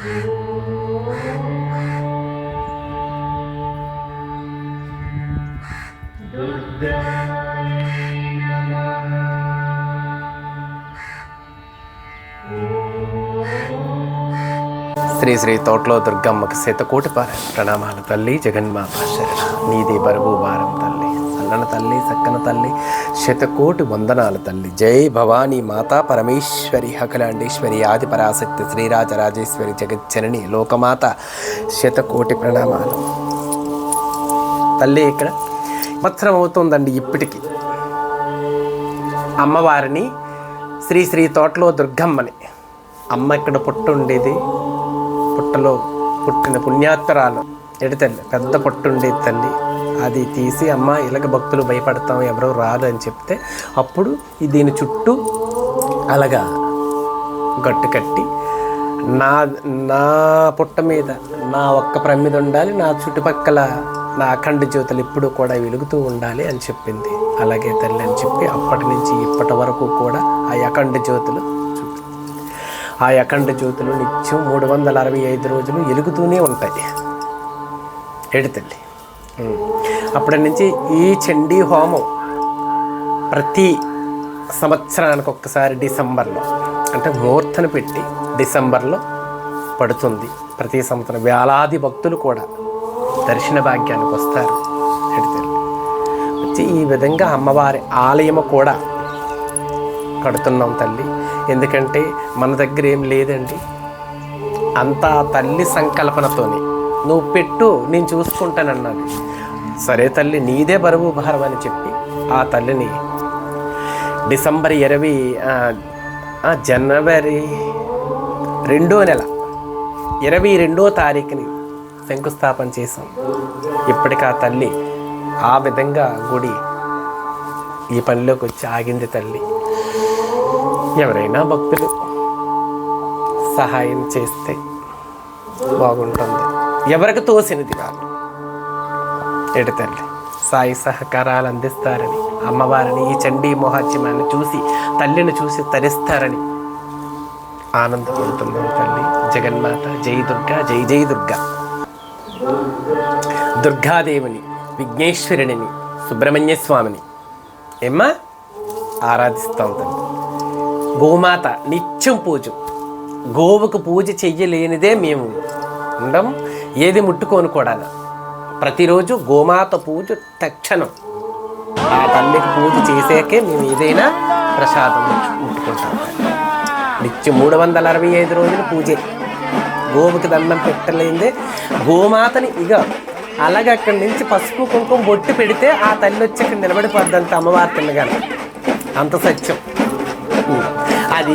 శ్రీ శ్రీ తోటలో దుర్గమ్మకి శతకోటి ప్రణామాలు తల్లి. జగన్మాత శరణ, నీది బరువు భారం తల్లి. చల్లన తల్లి, చక్కన తల్లి, శతకోటి వందనాలు తల్లి. జై భవానీ మాతా పరమేశ్వరి, అఖిలాండేశ్వరి, ఆది పరాశక్తి, శ్రీరాజరాజేశ్వరి, జగజ్జనని, లోకమాత, శతకోటి ప్రణామాలు తల్లి. ఇక్కడ సంవత్సరం అవుతుందండి ఇప్పటికి అమ్మవారిని, శ్రీ శ్రీ తోటలో దుర్గమ్మని. అమ్మ ఇక్కడ పుట్టు ఉండేది, పుట్టలో పుట్టిన పుణ్యాత్మరాలు ఎడతల్లి, పెద్ద పుట్టు ఉండేది తల్లి. అది తీసి అమ్మ ఇలాగ భక్తులు భయపడతాం, ఎవరో రారు అని చెప్తే అప్పుడు దీని చుట్టూ అలాగా గట్టు కట్టి నా పుట్ట మీద నా ఒక్క ప్రమిద ఉండాలి, నా చుట్టుపక్కల నా అఖండ జ్యోతులు ఎప్పుడు కూడా వెలుగుతూ ఉండాలి అని చెప్పింది. అలాగే తల్లి అని చెప్పి అప్పటి నుంచి ఇప్పటి వరకు కూడా ఆ అఖండ జ్యోతులు ఆ అఖండ జ్యోతులు నిత్యం 365 రోజులు వెలుగుతూనే ఉంటాయి ఎడతల్లి. అప్పటి నుంచి ఈ చండీ హోమం ప్రతి సంవత్సరానికి ఒక్కసారి డిసెంబర్లో, అంటే ముహూర్తం పెట్టి డిసెంబర్లో పడుతుంది. ప్రతి సంవత్సరం వేలాది భక్తులు కూడా దర్శన భాగ్యానికి వస్తారు ఎడతల్లి. వచ్చి ఈ విధంగా అమ్మవారి ఆలయము కూడా కడుతున్నాం తల్లి. ఎందుకంటే మన దగ్గర ఏం లేదండి, అంతా తల్లి సంకల్పనతోనే. నువ్వు పెట్టు, నేను చూసుకుంటానన్నది. సరే తల్లి, నీదే బరువు భారం అని చెప్పి ఆ తల్లిని డిసెంబర్ 20 జనవరి 2వ నెల 22వ తారీఖుని శంకుస్థాపన చేశాం. ఇప్పటికి ఆ తల్లి ఆ విధంగా గుడి ఈ పనిలోకి వచ్చి ఆగింది తల్లి. ఎవరైనా భక్తులు సహాయం చేస్తే బాగుంటుంది, ఎవరికి తోసినది వాళ్ళు ఎడతల్లి సాయి సహకారాలు అందిస్తారని, అమ్మవారిని ఈ చండీ మహోత్సవాన్ని చూసి తల్లిని చూసి తరిస్తారని ఆనందపడుతున్నాం తల్లి. జగన్మాత జై దుర్గా, జై జై దుర్గా. దుర్గాదేవిని, విఘ్నేశ్వరుడిని, సుబ్రహ్మణ్య స్వామిని ఏమ్మా ఆరాధిస్తాం తల్లి. గోమాత నిత్యం పూజ, గోవుకు పూజ చెయ్యలేనిదే మేము ఉండం, ఏది ముట్టుకొని కూడా. ప్రతిరోజు గోమాత పూజ తక్షణం ఆ తల్లికి పూజ చేసాకే మేము ఏదైనా ప్రసాదం ముట్టుకుంటాం. నిత్యం 365 రోజులు పూజే. గోవుకి దండం పెట్టలేదే గోమాతని ఇక అలాగే అక్కడి నుంచి పసుపు కుంకుమ బొట్టు పెడితే ఆ తల్లి వచ్చి ఇక్కడ నిలబడిపోద్దంత అమ్మవారి తిన్నగానే. అంత సత్యం అది.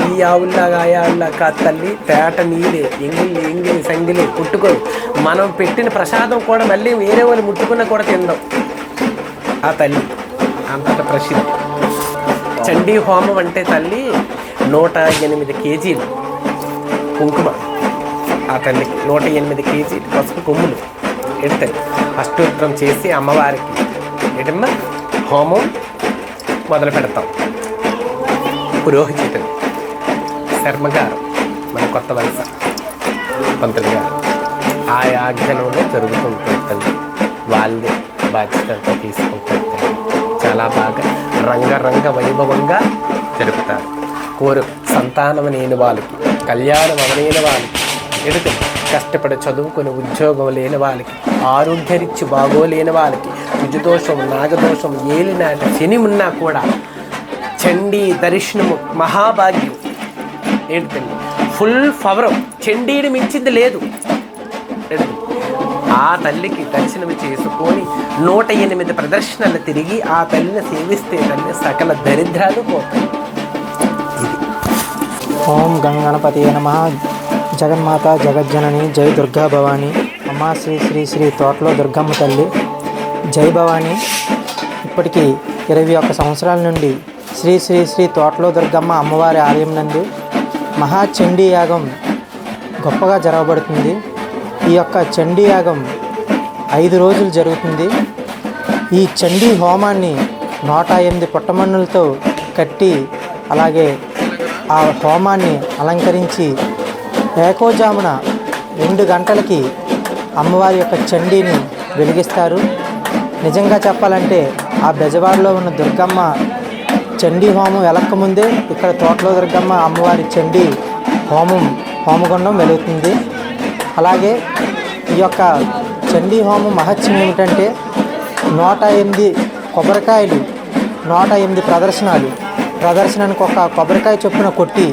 ఈ ఆవుల్లాగా ఆ ఆవుల్లాగా తల్లి తేట నీరే, ఎంగిలి సంగిలి పుట్టుకో. మనం పెట్టిన ప్రసాదం కూడా మళ్ళీ వేరే వాళ్ళు ముట్టుకున్నా కూడా తిందాం ఆ తల్లి, అంతట ప్రసిద్ధి. చండీ హోమం అంటే తల్లి 108 కేజీలు కుంకుమ, ఆ తల్లికి 108 కేజీలు పసుపు కొమ్ములు ఎడతాయి. అష్టోత్తరం చేసి అమ్మవారికి ఎడమ్మ హోమం మొదలు పెడతాం. పురోహితుడు శర్మగారు, మన కొత్త వలస పంతులు గారు, ఆ ఆజ్ఞలోనే జరుగుతుంటుంది. వాళ్ళే బాధ్యతతో తీసుకుంటారు. చాలా బాగా రంగరంగ వైభవంగా జరుపుతారు. సంతానం లేని వాళ్ళకి, కళ్యాణం అవలేని వాళ్ళకి, ఎడుక కష్టపడి చదువుకొని ఉద్యోగం లేని వాళ్ళకి, ఆరోగ్యరీత్యా బాగోలేని వాళ్ళకి, కుజదోషం, నాగదోషం, ఏలినాట శని ఉన్నా కూడా చండీ దర్శనము మహాభాగ్యం. ఏంటండి ఫుల్ పవర్, చండీని మించింది లేదు. ఆ తల్లికి దర్శనం చేసుకొని 108 ప్రదర్శనలు తిరిగి ఆ తల్లిని సేవిస్తే తల్లి సకల దరిద్రాలు పోతాయి. ఓం గంగణపతి నమః. జగన్మాత జగజ్జనని జై దుర్గా భవాని. అమ్మ శ్రీ శ్రీ శ్రీ తోటలో దుర్గమ్మ తల్లి జై భవాని. ఇప్పటికీ 21 సంవత్సరాల నుండి శ్రీ శ్రీ శ్రీ తోటలో దుర్గమ్మ అమ్మవారి ఆలయం నందు మహాచండీ యాగం గొప్పగా జరగబడుతుంది. ఈ యొక్క చండీ యాగం 5 రోజులు జరుగుతుంది. ఈ చండీ హోమాన్ని 108 పుట్టమన్నులతో కట్టి అలాగే ఆ హోమాన్ని అలంకరించి ఏకోజామున 2 గంటలకి అమ్మవారి యొక్క చండీని వెలిగిస్తారు. నిజంగా చెప్పాలంటే ఆ బెజవాడలో ఉన్న దుర్గమ్మ చండీ హోమం వెలక్కముందే ఇక్కడ తోటలో దుర్గమ్మ అమ్మవారి చండీ హోమగుండం వెలుగుతుంది. అలాగే ఈ యొక్క చండీ హోమం మహత్యం ఏమిటంటే 108 కొబ్బరికాయలు, 108 ప్రదర్శనానికి ఒక కొబ్బరికాయ చొప్పున కొట్టి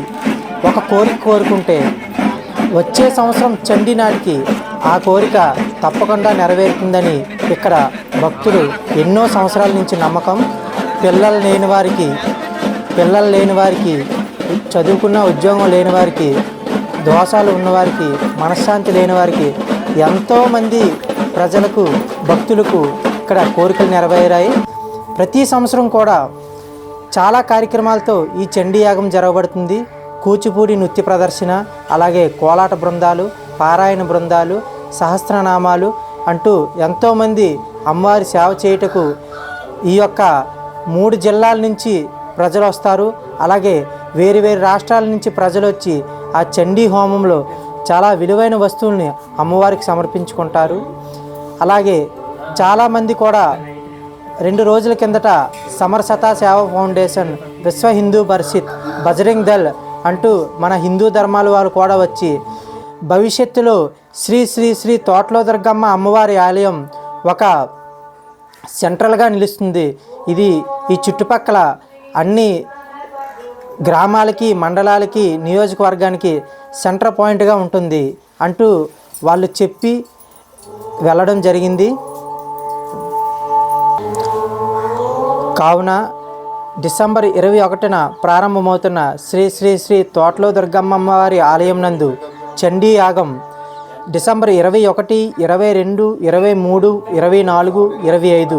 ఒక కోరిక కోరుకుంటే వచ్చే సంవత్సరం చండీ నాటికి ఆ కోరిక తప్పకుండా నెరవేరుతుందని ఇక్కడ భక్తులు ఎన్నో సంవత్సరాల నుంచి నమ్మకం. పిల్లలు లేని వారికి చదువుకున్న ఉద్యోగం లేని వారికి, దోషాలు ఉన్నవారికి, మనశ్శాంతి లేని వారికి, ఎంతోమంది ప్రజలకు, భక్తులకు ఇక్కడ కోరికలు నెరవేరాయి. ప్రతి సంవత్సరం కూడా చాలా కార్యక్రమాలతో ఈ చండీ యాగం జరగబడుతుంది. కూచిపూడి నృత్య ప్రదర్శన, అలాగే కోలాట బృందాలు, పారాయణ బృందాలు, సహస్రనామాలు అంటూ ఎంతోమంది అమ్మవారి సేవ చేయుటకు ఈ యొక్క 3 జిల్లాల నుంచి ప్రజలు వస్తారు. అలాగే వేరు రాష్ట్రాల నుంచి ప్రజలు వచ్చి ఆ చండీ హోమంలో చాలా విలువైన వస్తువుల్ని అమ్మవారికి సమర్పించుకుంటారు. అలాగే చాలామంది కూడా 2 రోజుల కిందట సమరసతా సేవా ఫౌండేషన్, విశ్వ హిందూ పరిషత్, బజరంగ్ దళ్ అంటూ మన హిందూ ధర్మాల వారు కూడా వచ్చి భవిష్యత్తులో శ్రీ శ్రీ శ్రీ తోటలో దుర్గమ్మ అమ్మవారి ఆలయం ఒక సెంట్రల్గా నిలుస్తుంది. ఇది ఈ చుట్టుపక్కల అన్ని గ్రామాలకి, మండలాలకి, నియోజకవర్గానికి సెంటర్ పాయింట్గా ఉంటుంది అంటూ వాళ్ళు చెప్పి వెళ్ళడం జరిగింది. కావున డిసెంబర్ 21న ప్రారంభమవుతున్న శ్రీ శ్రీ శ్రీ తోటలో దుర్గమ్మ అమ్మవారి ఆలయం నందు చండీ యాగం డిసెంబర్ 21, 22, 23, 24, 25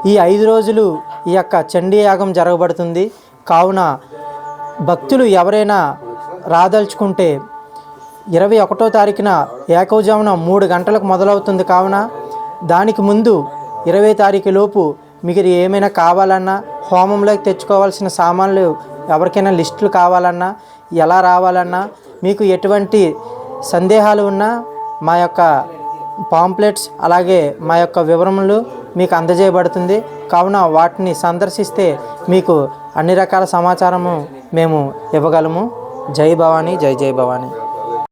ఈ 5 రోజులు ఈ యొక్క చండీ యాగం జరగబడుతుంది. కావున భక్తులు ఎవరైనా రాదలుచుకుంటే 21వ తారీఖున ఏకోజామున 3 గంటలకు మొదలవుతుంది. కావున దానికి ముందు 20వ తారీఖు లోపు మీకు ఏమైనా కావాలన్నా, హోమంలోకి తెచ్చుకోవాల్సిన సామాన్లు ఎవరికైనా లిస్టులు కావాలన్నా, ఎలా రావాలన్నా, మీకు ఎటువంటి సందేహాలు ఉన్నా మా యొక్క పాంప్లెట్స్ అలాగే మా యొక్క వివరములు మీకు అందజేయబడుతుంది. కావున వాటిని సందర్శిస్తే మీకు అన్ని రకాల సమాచారము మేము ఇవ్వగలము. జై భవానీ, జై జై భవానీ.